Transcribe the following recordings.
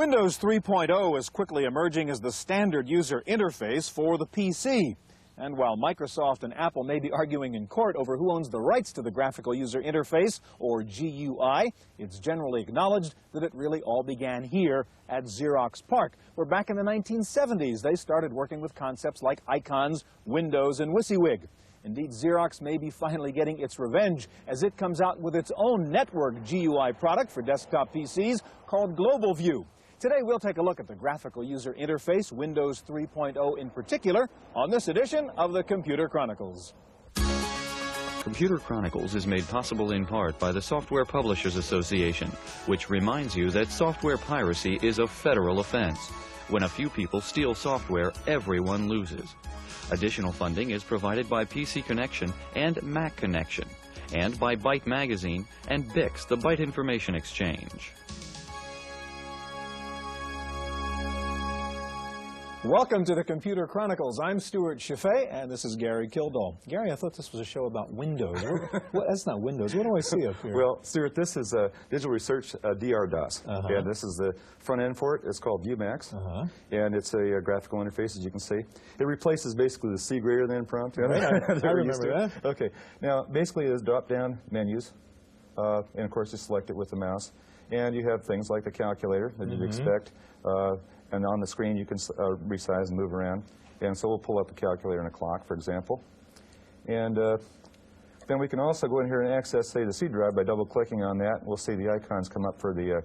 Windows 3.0 is quickly emerging as the standard user interface for the PC. And while Microsoft and Apple may be arguing in court over who owns the rights to the graphical user interface, or GUI, it's generally acknowledged that it really all began here at Xerox PARC, where back in the 1970s they started working with concepts like icons, windows, and WYSIWYG. Indeed, Xerox may be finally getting its revenge as it comes out with its own network GUI product for desktop PCs called GlobalView. Today we'll take a look at the graphical user interface, Windows 3.0 in particular, on this edition of the Computer Chronicles. Computer Chronicles is made possible in part by the Software Publishers Association, which reminds you that software piracy is a federal offense. When a few people steal software, everyone loses. Additional funding is provided by PC Connection and Mac Connection, and by Byte Magazine and Bix, the Byte Information Exchange. Welcome to the Computer Chronicles. I'm Stuart Chaffee, and this is Gary Kildall. Gary, I thought this was a show about Windows. That's not Windows. What do I see up here? Well, Stuart, this is Digital Research DR-DOS, and this is the front end for it. It's called ViewMax, and it's a graphical interface, as you can see. It replaces basically the C greater than prompt. Right. I remember that. Okay. Now, basically, there's drop-down menus, and of course, you select it with the mouse, and you have things like the calculator that you'd expect. And on the screen, you can resize and move around. And so we'll pull up a calculator and a clock, for example. And then we can also go in here and access, say, the C drive by double-clicking on that. We'll see the icons come up for the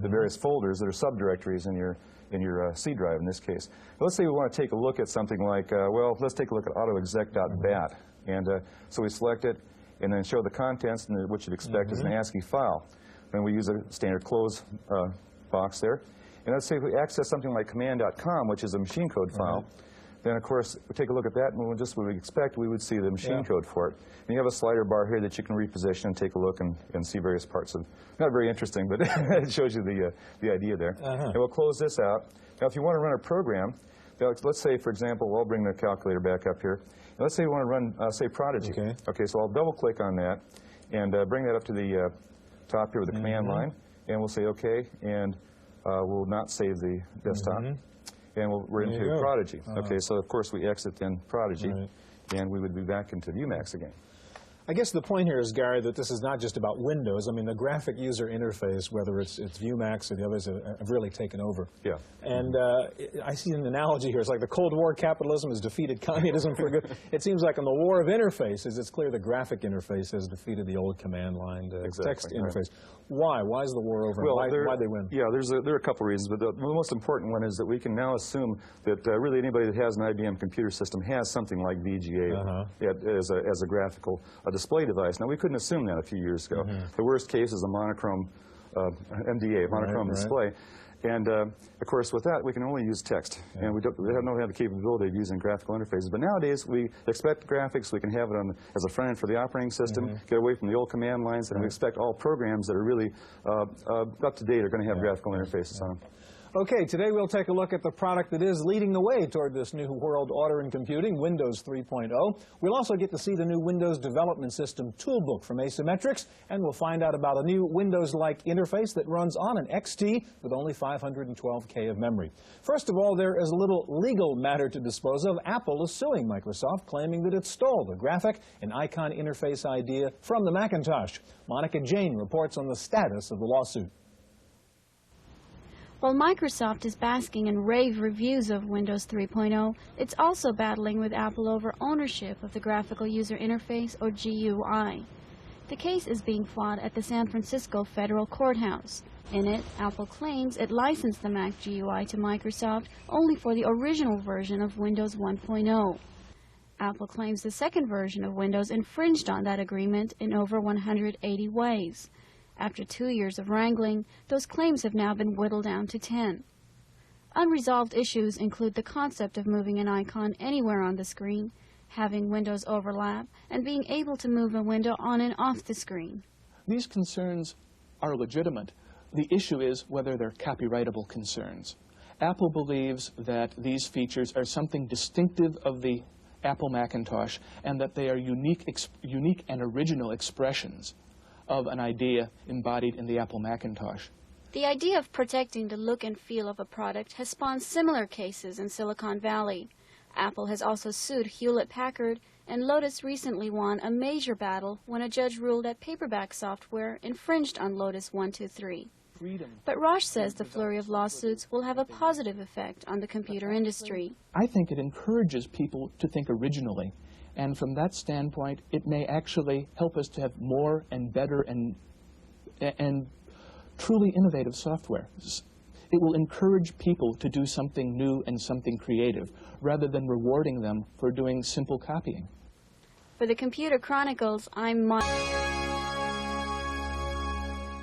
various folders that are subdirectories in your C drive in this case. Let's say we want to take a look at something like, well, let's take a look at autoexec.bat. And so we select it and then show the contents, which you'd expect is an ASCII file. And we use a standard close box there. And let's say if we access something like command.com, which is a machine code file, then of course we take a look at that, and just what we expect, we would see the machine code for it. And you have a slider bar here that you can reposition and take a look and see various parts of. Not very interesting, but it shows you the idea there. And we'll close this out. Now, if you want to run a program, let's say, for example, I'll bring the calculator back up here. And let's say you want to run, say, Prodigy. Okay, so I'll double-click on that and bring that up to the top here with the command line, and we'll say OK, and we'll not save the desktop, and we're into Prodigy. Okay, so of course we exit then Prodigy, and we would be back into ViewMax again. I guess the point here is, Gary, that this is not just about Windows. I mean, the graphic user interface, whether it's ViewMax or the others, have really taken over. Yeah. And I see an analogy here. It's like the Cold War capitalism has defeated communism for good. It seems like in the war of interfaces, it's clear the graphic interface has defeated the old command line text interface. Why? Why is the war over? Well, why'd they win? Yeah, there are a couple of reasons, but the most important one is that we can now assume that really anybody that has an IBM computer system has something like VGA as a graphical display device. Now, we couldn't assume that a few years ago. The worst case is a monochrome MDA, monochrome display. And, of course, with that, we can only use text. And we don't have the capability of using graphical interfaces. But nowadays, we expect graphics. We can have it as a front end for the operating system, get away from the old command lines, and we expect all programs that are really up to date are going to have graphical interfaces on them. Okay, today we'll take a look at the product that is leading the way toward this new world order in computing, Windows 3.0. We'll also get to see the new Windows Development System Toolbook from Asymmetrix, and we'll find out about a new Windows-like interface that runs on an XT with only 512K of memory. First of all, there is a little legal matter to dispose of. Apple is suing Microsoft, claiming that it stole the graphic and icon interface idea from the Macintosh. Monica Jane reports on the status of the lawsuit. While Microsoft is basking in rave reviews of Windows 3.0, it's also battling with Apple over ownership of the graphical user interface, or GUI. The case is being fought at the San Francisco Federal Courthouse. In it, Apple claims it licensed the Mac GUI to Microsoft only for the original version of Windows 1.0. Apple claims the second version of Windows infringed on that agreement in over 180 ways. After 2 years of wrangling, those claims have now been whittled down to 10. Unresolved issues include the concept of moving an icon anywhere on the screen, having windows overlap, and being able to move a window on and off the screen. These concerns are legitimate. The issue is whether they're copyrightable concerns. Apple believes that these features are something distinctive of the Apple Macintosh and that they are unique and original expressions of an idea embodied in the Apple Macintosh. The idea of protecting the look and feel of a product has spawned similar cases in Silicon Valley. Apple has also sued Hewlett-Packard, and Lotus recently won a major battle when a judge ruled that paperback software infringed on Lotus 123. But Roche says the flurry of lawsuits will have a positive effect on the computer industry. I think it encourages people to think originally, and from that standpoint, it may actually help us to have more and better and truly innovative software. It will encourage people to do something new and something creative, rather than rewarding them for doing simple copying. For the Computer Chronicles, I'm Mike.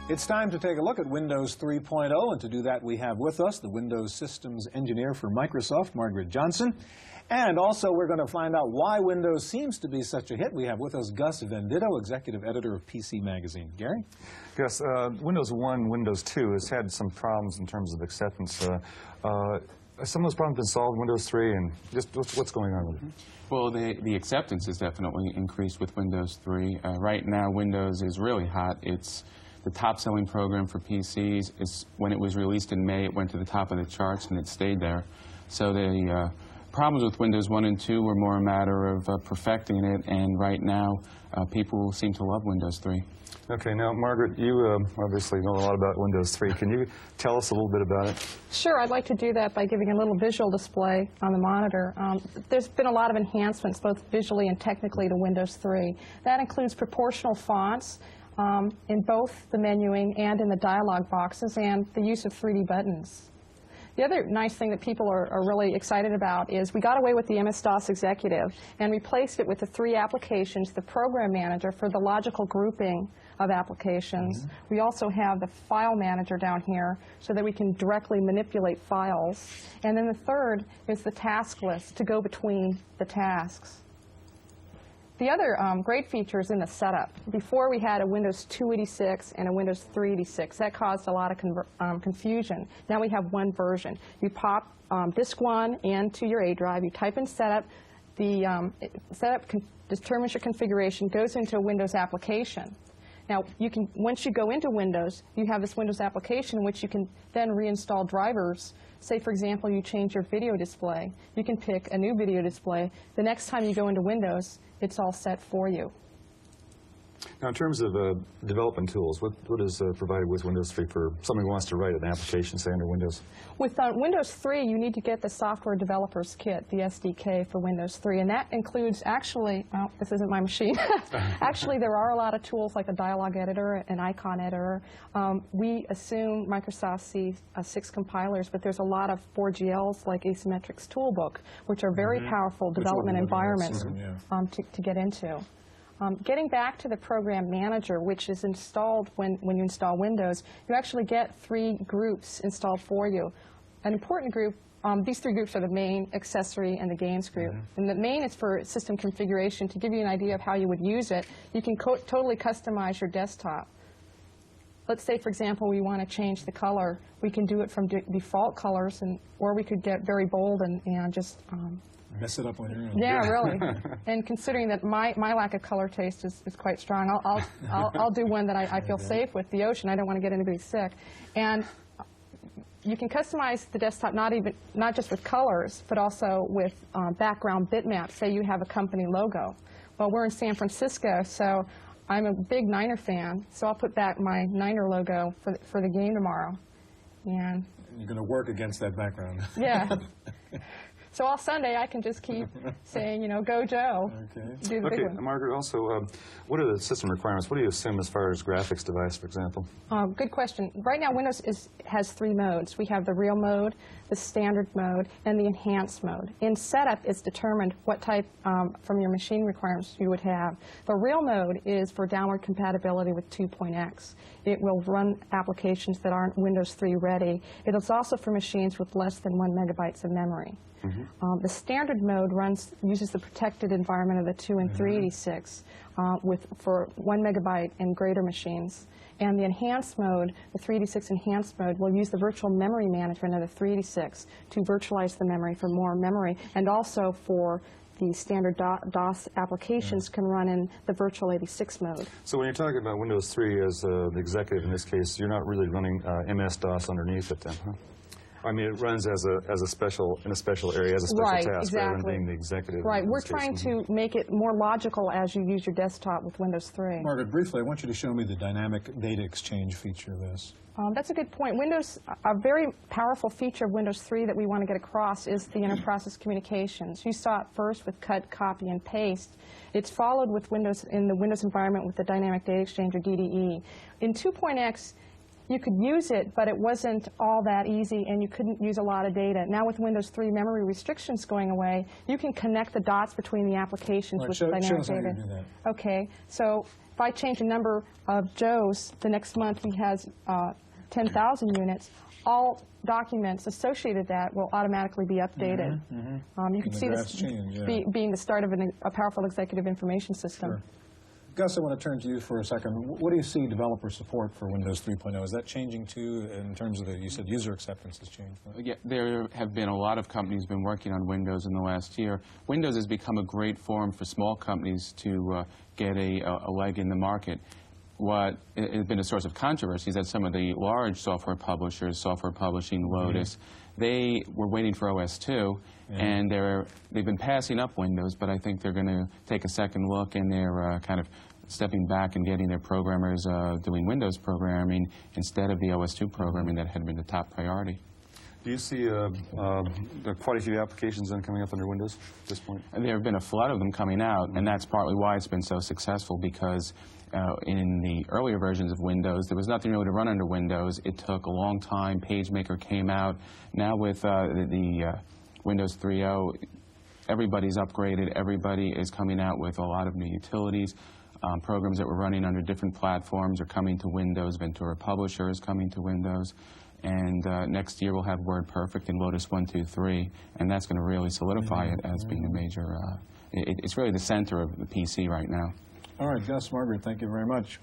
It's time to take a look at Windows 3.0, and to do that we have with us the Windows Systems Engineer for Microsoft, Margaret Johnson. And also we're going to find out why Windows seems to be such a hit. We have with us Gus Venditto, Executive Editor of PC Magazine. Gary? Yes, Windows 1, Windows 2 has had some problems in terms of acceptance. Some of those problems have been solved in Windows 3, and just what's going on with it? Well, the acceptance has definitely increased with Windows 3. Right now, Windows is really hot. It's the top-selling program for PCs. When it was released in May, it went to the top of the charts, and it stayed there. So the problems with Windows 1 and 2 were more a matter of perfecting it, and right now, people seem to love Windows 3. Okay, now, Margaret, you obviously know a lot about Windows 3. Can you tell us a little bit about it? Sure, I'd like to do that by giving a little visual display on the monitor. There's been a lot of enhancements, both visually and technically, to Windows 3. That includes proportional fonts in both the menuing and in the dialog boxes, and the use of 3D buttons. The other nice thing that people are really excited about is we got away with the MS-DOS Executive and replaced it with the 3 applications, the Program Manager for the logical grouping of applications. We also have the File Manager down here so that we can directly manipulate files. And then the third is the task list to go between the tasks. The other great feature is in the setup. Before we had a Windows 286 and a Windows 386. That caused a lot of confusion. Now we have one version. You pop disk 1 into your A drive, you type in setup, the setup determines your configuration, goes into a Windows application. Now, once you go into Windows, you have this Windows application in which you can then reinstall drivers. Say, for example, you change your video display. You can pick a new video display. The next time you go into Windows, it's all set for you. Now, in terms of development tools, what is provided with Windows 3 for someone who wants to write an application, say, under Windows? With Windows 3, you need to get the Software Developers Kit, the SDK for Windows 3, and that includes actually, well, this isn't my machine. Actually, there are a lot of tools like a dialog editor, an icon editor. We assume Microsoft C6 compilers, but there's a lot of 4GLs like Asymmetrics Toolbook, which are very powerful development environments to get into. Getting back to the Program Manager, which is installed when you install Windows, you actually get 3 groups installed for you. An important group, these 3 groups are the main, accessory, and the games group. And the main is for system configuration. To give you an idea of how you would use it, you can totally customize your desktop. Let's say, for example, we want to change the color. We can do it from default colors, or we could get very bold and just mess it up on your own. Yeah, really. And considering that my lack of color taste is quite strong, I'll do one that I feel safe with, the ocean. I don't want to get anybody sick. And you can customize the desktop not just with colors, but also with background bitmaps. Say you have a company logo. Well, we're in San Francisco, so I'm a big Niner fan, so I'll put back my Niner logo for the game tomorrow. And you're going to work against that background. Yeah. So all Sunday, I can just keep saying, go Joe. Okay. Do the big one. Margaret, also, what are the system requirements? What do you assume as far as graphics device, for example? Good question. Right now, Windows has 3 modes. We have the real mode, the standard mode, and the enhanced mode. In setup, it's determined what type, from your machine requirements, you would have. The real mode is for downward compatibility with 2.x. It will run applications that aren't Windows 3 ready. It is also for machines with less than 1 megabytes of memory. The standard mode uses the protected environment of the 2 and 386 for 1 megabyte and greater machines. And the enhanced mode, the 386 enhanced mode, will use the virtual memory management of the 386 to virtualize the memory for more memory, and also for the standard DOS applications can run in the virtual 86 mode. So when you're talking about Windows 3 as the executive in this case, you're not really running MS-DOS underneath it then, huh? I mean, it runs as a special, in a special area, as a special Right, task, rather than exactly. being the executive. Right, in we're this case. trying to make it more logical as you use your desktop with Windows 3. Margaret, briefly, I want you to show me the dynamic data exchange feature of this. That's a good point. A very powerful feature of Windows 3 that we want to get across is the inter-process communications. You saw it first with cut, copy, and paste. It's followed with in the Windows environment with the Dynamic Data Exchange, or DDE. In 2.x, you could use it, but it wasn't all that easy, and you couldn't use a lot of data. Now with Windows 3 memory restrictions going away, you can connect the dots between the applications with dynamic show us how data. you do that. Okay, so if I change the number of Joes, the next month he has 10,000 units, all documents associated with that will automatically be updated. You can see this being the start of a powerful executive information system. Sure. Gus, I want to turn to you for a second. What do you see developer support for Windows 3.0? Is that changing too in terms of you said user acceptance has changed? Yeah, there have been a lot of companies been working on Windows in the last year. Windows has become a great forum for small companies to get a leg in the market. What has been a source of controversy is that some of the large software publishers, Software Publishing, Lotus, they were waiting for OS2, and they've been passing up Windows, but I think they're going to take a second look, and they're kind of stepping back and getting their programmers doing Windows programming instead of the OS2 programming that had been the top priority. Do you see there are quite a few applications then coming up under Windows at this point? And there have been a flood of them coming out, and that's partly why it's been so successful, because in the earlier versions of Windows, there was nothing really to run under Windows. It took a long time. PageMaker came out. Now with the Windows 3.0, everybody's upgraded. Everybody is coming out with a lot of new utilities. Programs that were running under different platforms are coming to Windows. Ventura Publisher is coming to Windows. And next year we'll have WordPerfect and Lotus 1.2.3, and that's going to really solidify it as being a major, it's really the center of the PC right now. All right, Gus, Margaret, thank you very much.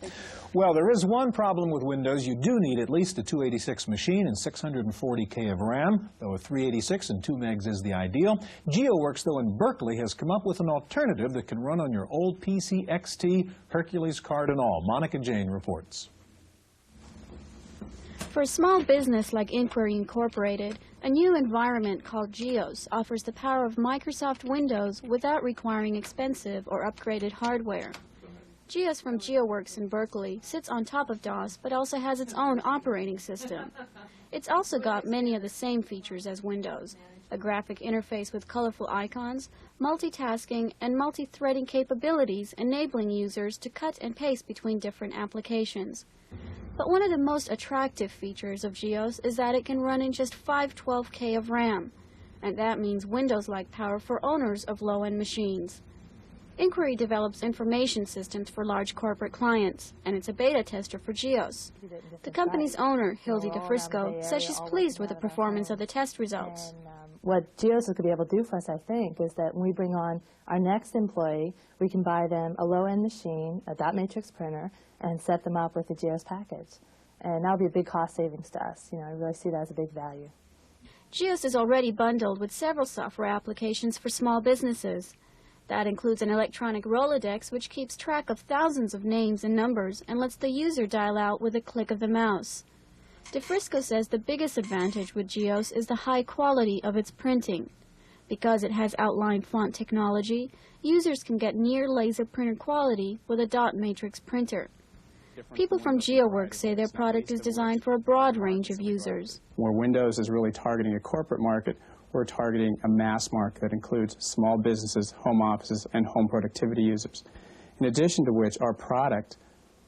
Well, there is one problem with Windows. You do need at least a 286 machine and 640K of RAM, though a 386 and 2 megs is the ideal. GeoWorks, though, in Berkeley has come up with an alternative that can run on your old PC XT, Hercules card and all. Monica Jane reports. For a small business like Inquiry Incorporated, a new environment called GEOS offers the power of Microsoft Windows without requiring expensive or upgraded hardware. GEOS from GeoWorks in Berkeley sits on top of DOS, but also has its own operating system. It's also got many of the same features as Windows: a graphic interface with colorful icons, multitasking, and multi-threading capabilities, enabling users to cut and paste between different applications. But one of the most attractive features of GEOS is that it can run in just 512K of RAM, and that means Windows-like power for owners of low-end machines. Inquiry develops information systems for large corporate clients, and it's a beta tester for GEOS. The company's owner, Hildy DeFrisco, says she's pleased with the performance of the test results. What GEOS is going to be able to do for us, I think, is that when we bring on our next employee, we can buy them a low-end machine, a dot matrix printer, and set them up with the GEOS package. And that would be a big cost savings to us. You know, I really see that as a big value. GEOS is already bundled with several software applications for small businesses. That includes an electronic Rolodex, which keeps track of thousands of names and numbers and lets the user dial out with a click of the mouse. DeFrisco says the biggest advantage with GEOS is the high quality of its printing. Because it has outline font technology, users can get near laser printer quality with a dot matrix printer. People from GeoWorks say their product is designed for a broad range of users. Where Windows is really targeting a corporate market, we're targeting a mass market that includes small businesses, home offices, and home productivity users. In addition to which, our product,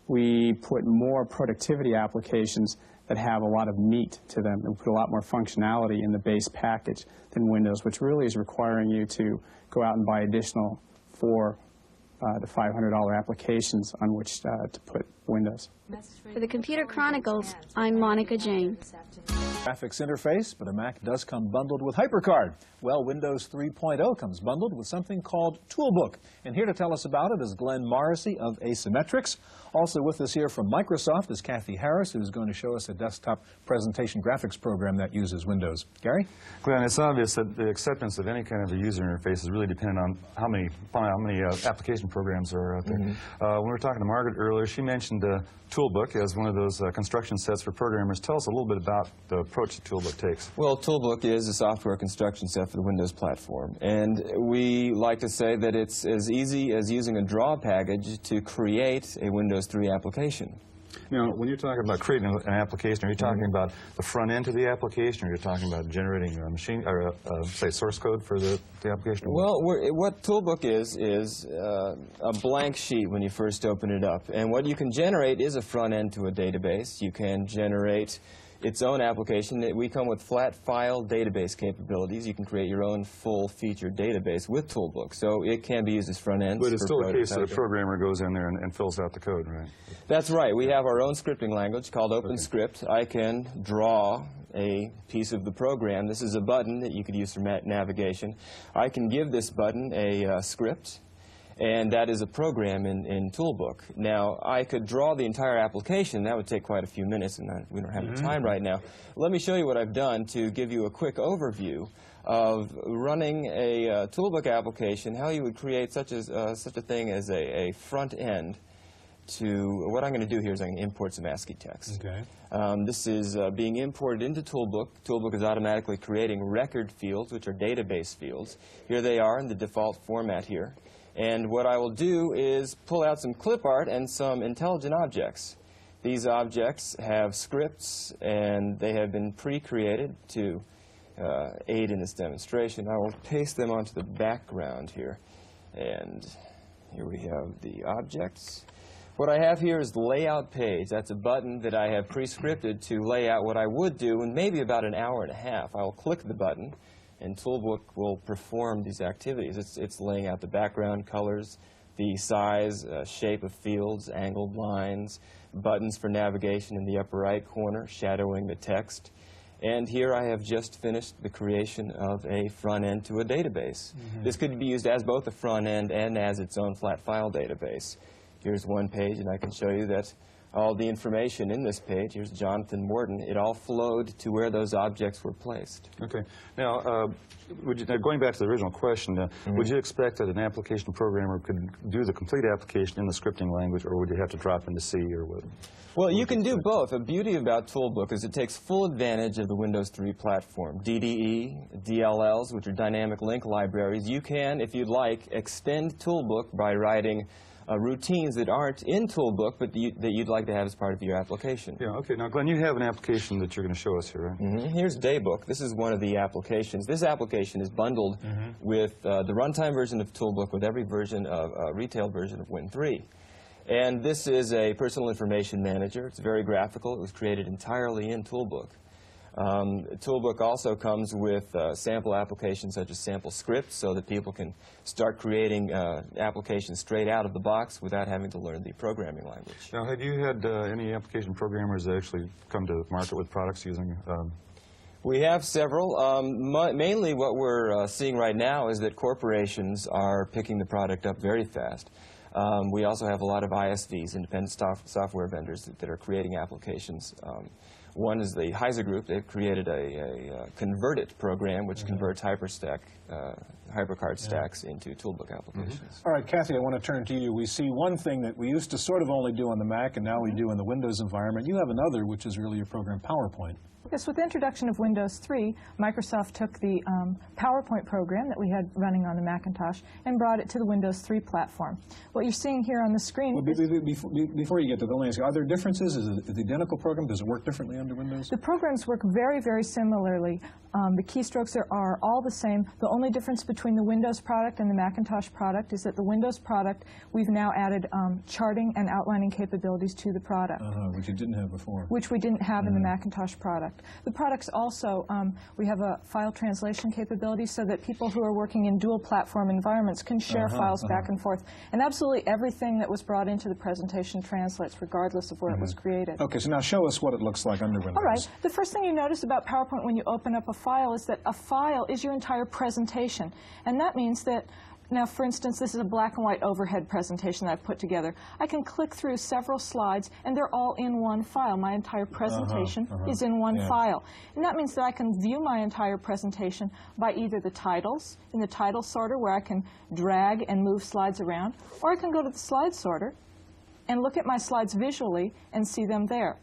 we put more productivity applications that have a lot of meat to them, and put a lot more functionality in the base package than Windows, which really is requiring you to go out and buy additional $400 to $500 applications on which to put Windows. For the Computer Chronicles, I'm Monica Jane. graphics interface, but a Mac does come bundled with HyperCard. Well, Windows 3.0 comes bundled with something called Toolbook. And here to tell us about it is Glenn Morrissey of Asymmetrics. Also with us here from Microsoft is Kathy Harris, who's going to show us a desktop presentation graphics program that uses Windows. Gary? Glenn, it's obvious that the acceptance of any kind of a user interface is really dependent on how many application programs are out there. When we were talking to Margaret earlier, she mentioned Toolbook as one of those construction sets for programmers. Tell us a little bit about the approach that Toolbook takes. Well, Toolbook is a software construction set for the Windows platform, and we like to say that it's as easy as using a draw package to create a Windows 3 application. You know, when you're talking about creating an application, are you talking about the front end to the application, or are you talking about generating a machine, or say, source code for the application? Well, what Toolbook is a blank sheet when you first open it up. And what you can generate is a front end to a database. You can generate its own application. We come with flat file database capabilities. You can create your own full-featured database with Toolbook. So it can be used as front end. But it's still a case that a programmer goes in there and fills out the code, right? That's right. We have our own scripting language called OpenScript. I can draw a piece of the program. This is a button that you could use for navigation. I can give this button a script, and that is a program in Toolbook. Now, I could draw the entire application. That would take quite a few minutes, and we don't have the time right now. Let me show you what I've done to give you a quick overview of running a Toolbook application, how you would create such a thing as a front end to what I'm going to do here is I'm going to import some ASCII text. Okay. This is being imported into Toolbook. Toolbook is automatically creating record fields, which are database fields. Here they are in the default format here. And what I will do is pull out some clip art and some intelligent objects. These objects have scripts, and they have been pre-created to aid in this demonstration. I will paste them onto the background here. And here we have the objects. What I have here is the layout page. That's a button that I have pre-scripted to lay out what I would do in maybe about an hour and a half. I will click the button, and Toolbook will perform these activities. It's laying out the background colors, the size, shape of fields, angled lines, buttons for navigation in the upper right corner, shadowing the text. And here I have just finished the creation of a front end to a database. This could be used as both a front end and as its own flat file database. Here's one page, and I can show you that all the information in this page, here's Jonathan Morton, it all flowed to where those objects were placed. Okay. Now, going back to the original question, would you expect that an application programmer could do the complete application in the scripting language, or would you have to drop into C or what? Well, you can do both. The beauty about Toolbook is it takes full advantage of the Windows 3 platform. DDE, DLLs, which are dynamic link libraries. You can, if you'd like, extend Toolbook by writing routines that aren't in Toolbook, but that you'd like to have as part of your application. Yeah, okay. Now, Glenn, you have an application that you're going to show us here, right? Here's Daybook. This is one of the applications. This application is bundled with the runtime version of Toolbook with every version of retail version of Win3. And this is a personal information manager. It's very graphical. It was created entirely in Toolbook. Toolbook also comes with sample applications such as sample scripts so that people can start creating applications straight out of the box without having to learn the programming language. Now, have you had any application programmers that actually come to market with products using We have several. Mainly what we're seeing right now is that corporations are picking the product up very fast. We also have a lot of ISVs, independent software vendors, that are creating applications. One is the Heise Group. They've created a Convert-It program, which converts HyperCard stacks into Toolbook applications. All right, Kathy, I want to turn to you. We see one thing that we used to sort of only do on the Mac, and now we do in the Windows environment. You have another, which is really your program, PowerPoint. Yes, with the introduction of Windows 3, Microsoft took the PowerPoint program that we had running on the Macintosh and brought it to the Windows 3 platform. What you're seeing here on the screen... Well, before you get to that, let me ask you, are there differences? Is it the identical program? Does it work differently under Windows? The programs work very, very similarly. The keystrokes are all the same. The only difference between the Windows product and the Macintosh product is that the Windows product, we've now added charting and outlining capabilities to the product. Which you didn't have before. Which we didn't have in the Macintosh product. product. The products also, we have a file translation capability so that people who are working in dual platform environments can share files back and forth. And absolutely everything that was brought into the presentation translates regardless of where it was created. Okay, so now show us what it looks like under Windows. All right. The first thing you notice about PowerPoint when you open up a file is that a file is your entire presentation. And that means that, now for instance, this is a black and white overhead presentation that I've put together. I can click through several slides and they're all in one file. My entire presentation is in one file. And that means that I can view my entire presentation by either the titles, in the title sorter where I can drag and move slides around, or I can go to the slide sorter and look at my slides visually and see them there.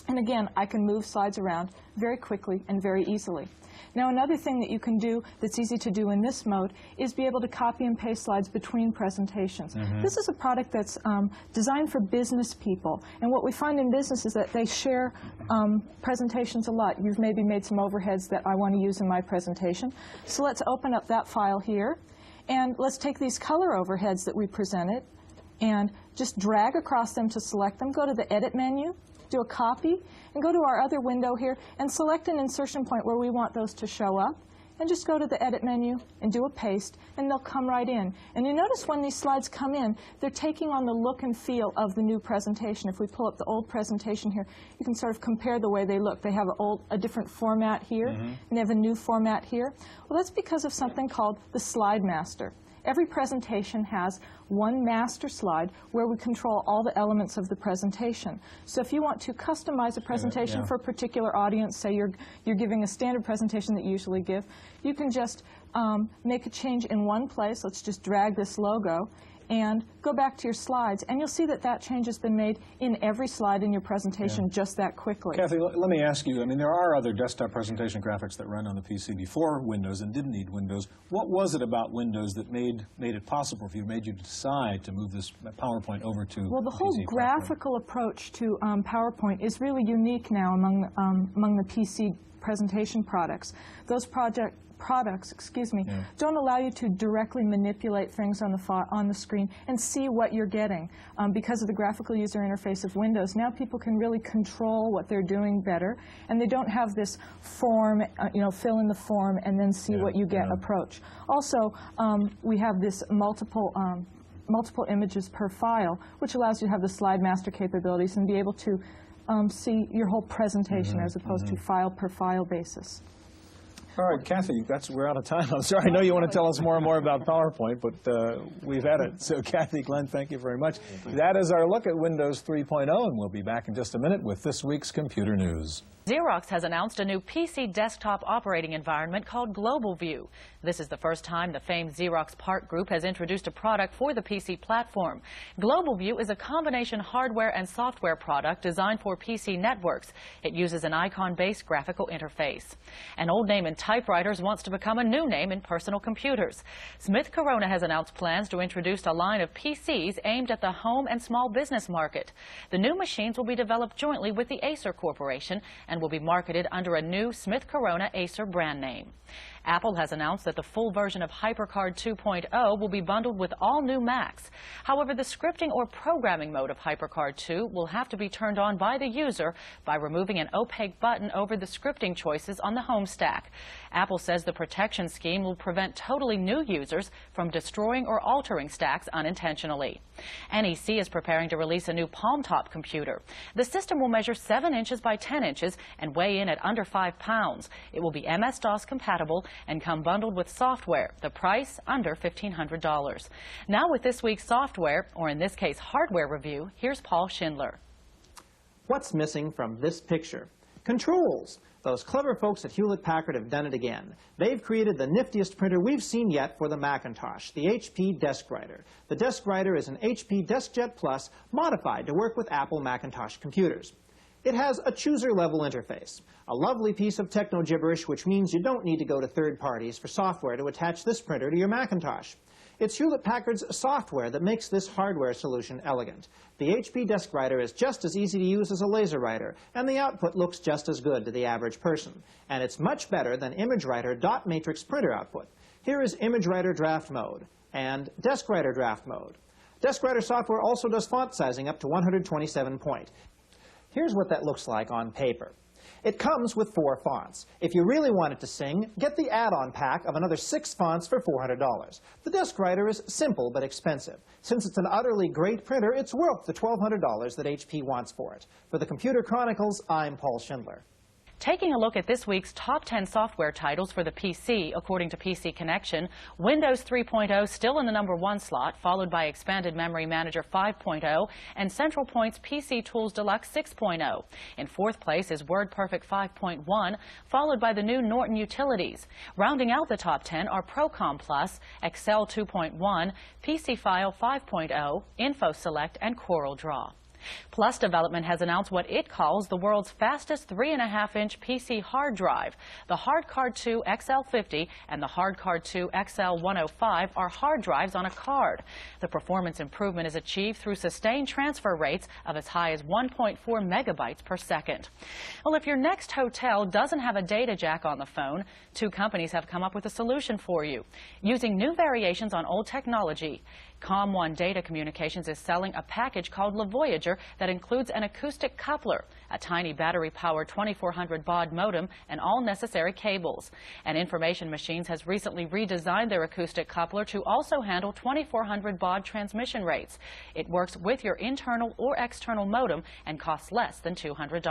And again, I can move slides around very quickly and very easily. Now, another thing that you can do that's easy to do in this mode is be able to copy and paste slides between presentations. This is a product that's designed for business people. And what we find in business is that they share presentations a lot. You've maybe made some overheads that I want to use in my presentation. So let's open up that file here. And let's take these color overheads that we presented and just drag across them to select them. Go to the Edit menu, do a copy, and go to our other window here and select an insertion point where we want those to show up. And just go to the Edit menu and do a paste, and they'll come right in. And you notice when these slides come in, they're taking on the look and feel of the new presentation. If we pull up the old presentation here, you can sort of compare the way they look. They have a different format here, and they have a new format here. Well, that's because of something called the Slide Master. Every presentation has one master slide where we control all the elements of the presentation. So if you want to customize a presentation for a particular audience, say you're giving a standard presentation that you usually give, you can just make a change in one place. Let's just drag this logo and go back to your slides, and you'll see that that change has been made in every slide in your presentation just that quickly. Kathy, let me ask you, I mean, there are other desktop presentation graphics that run on the PC before Windows and didn't need Windows. What was it about Windows that made it possible for you, made you decide to move this PowerPoint over to Well, the whole graphical approach to PowerPoint is really unique now among the PC presentation products. Those products don't allow you to directly manipulate things on the screen and see what you're getting. Because of the graphical user interface of Windows, now people can really control what they're doing better, and they don't have this form, fill in the form and then see what you get approach. Also, we have this multiple images per file, which allows you to have the Slide Master capabilities and be able to see your whole presentation as opposed to file per file basis. All right, Kathy, we're out of time. I'm sorry. I know you want to tell us more and more about PowerPoint, but we've had it. So, Kathy, Glenn, thank you very much. That is our look at Windows 3.0, and we'll be back in just a minute with this week's computer news. Xerox has announced a new PC desktop operating environment called GlobalView. This is the first time the famed Xerox PARC Group has introduced a product for the PC platform. GlobalView is a combination hardware and software product designed for PC networks. It uses an icon-based graphical interface. An old name in typewriters wants to become a new name in personal computers. Smith Corona has announced plans to introduce a line of PCs aimed at the home and small business market. The new machines will be developed jointly with the Acer Corporation and will be marketed under a new Smith Corona Acer brand name. Apple has announced that the full version of HyperCard 2.0 will be bundled with all new Macs. However, the scripting or programming mode of HyperCard 2 will have to be turned on by the user by removing an opaque button over the scripting choices on the home stack. Apple says the protection scheme will prevent totally new users from destroying or altering stacks unintentionally. NEC is preparing to release a new palm-top computer. The system will measure 7 inches by 10 inches and weigh in at under 5 pounds. It will be MS-DOS compatible and come bundled with software. The price, under $1,500. Now with this week's software, or in this case hardware review, here's Paul Schindler. What's missing from this picture? Controls. Those clever folks at Hewlett-Packard have done it again. They've created the niftiest printer we've seen yet for the Macintosh, the HP DeskWriter. The DeskWriter is an HP DeskJet Plus modified to work with Apple Macintosh computers. It has a chooser-level interface, a lovely piece of techno-gibberish which means you don't need to go to third parties for software to attach this printer to your Macintosh. It's Hewlett-Packard's software that makes this hardware solution elegant. The HP DeskWriter is just as easy to use as a LaserWriter, and the output looks just as good to the average person. And it's much better than ImageWriter dot matrix printer output. Here is ImageWriter Draft Mode and DeskWriter Draft Mode. DeskWriter software also does font sizing up to 127 point. Here's what that looks like on paper. It comes with 4 fonts. If you really want it to sing, get the add-on pack of another 6 fonts for $400. The desk writer is simple but expensive. Since it's an utterly great printer, it's worth the $1,200 that HP wants for it. For the Computer Chronicles, I'm Paul Schindler. Taking a look at this week's top 10 software titles for the PC, according to PC Connection, Windows 3.0 still in the #1 slot, followed by Expanded Memory Manager 5.0 and Central Point's PC Tools Deluxe 6.0. In 4th place is WordPerfect 5.1, followed by the new Norton Utilities. Rounding out the top 10 are Procom Plus, Excel 2.1, PC File 5.0, InfoSelect, and CorelDRAW. Plus Development has announced what it calls the world's fastest 3.5-inch PC hard drive. The HardCard 2 XL50 and the HardCard 2 XL105 are hard drives on a card. The performance improvement is achieved through sustained transfer rates of as high as 1.4 megabytes per second. Well, if your next hotel doesn't have a data jack on the phone, 2 companies have come up with a solution for you. Using new variations on old technology, ComOne Data Communications is selling a package called La Voyager that includes an acoustic coupler, a tiny battery-powered 2400 baud modem, and all necessary cables. And Information Machines has recently redesigned their acoustic coupler to also handle 2400 baud transmission rates. It works with your internal or external modem and costs less than $200.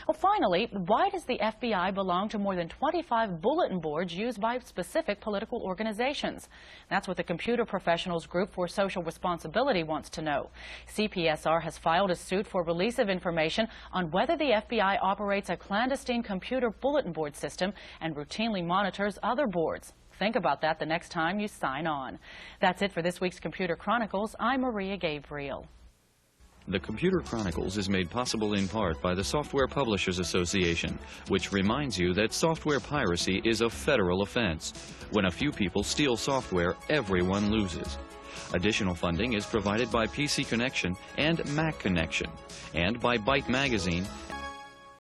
Well, finally, why does the FBI belong to more than 25 bulletin boards used by specific political organizations? That's what the Computer Professionals Group for Social Responsibility wants to know. CPSR has filed a suit for release of information on whether the FBI operates a clandestine computer bulletin board system and routinely monitors other boards. Think about that the next time you sign on. That's it for this week's Computer Chronicles. I'm Maria Gabriel. The Computer Chronicles is made possible in part by the Software Publishers Association, which reminds you that software piracy is a federal offense. When a few people steal software, everyone loses. Additional funding is provided by PC Connection and Mac Connection, and by Byte Magazine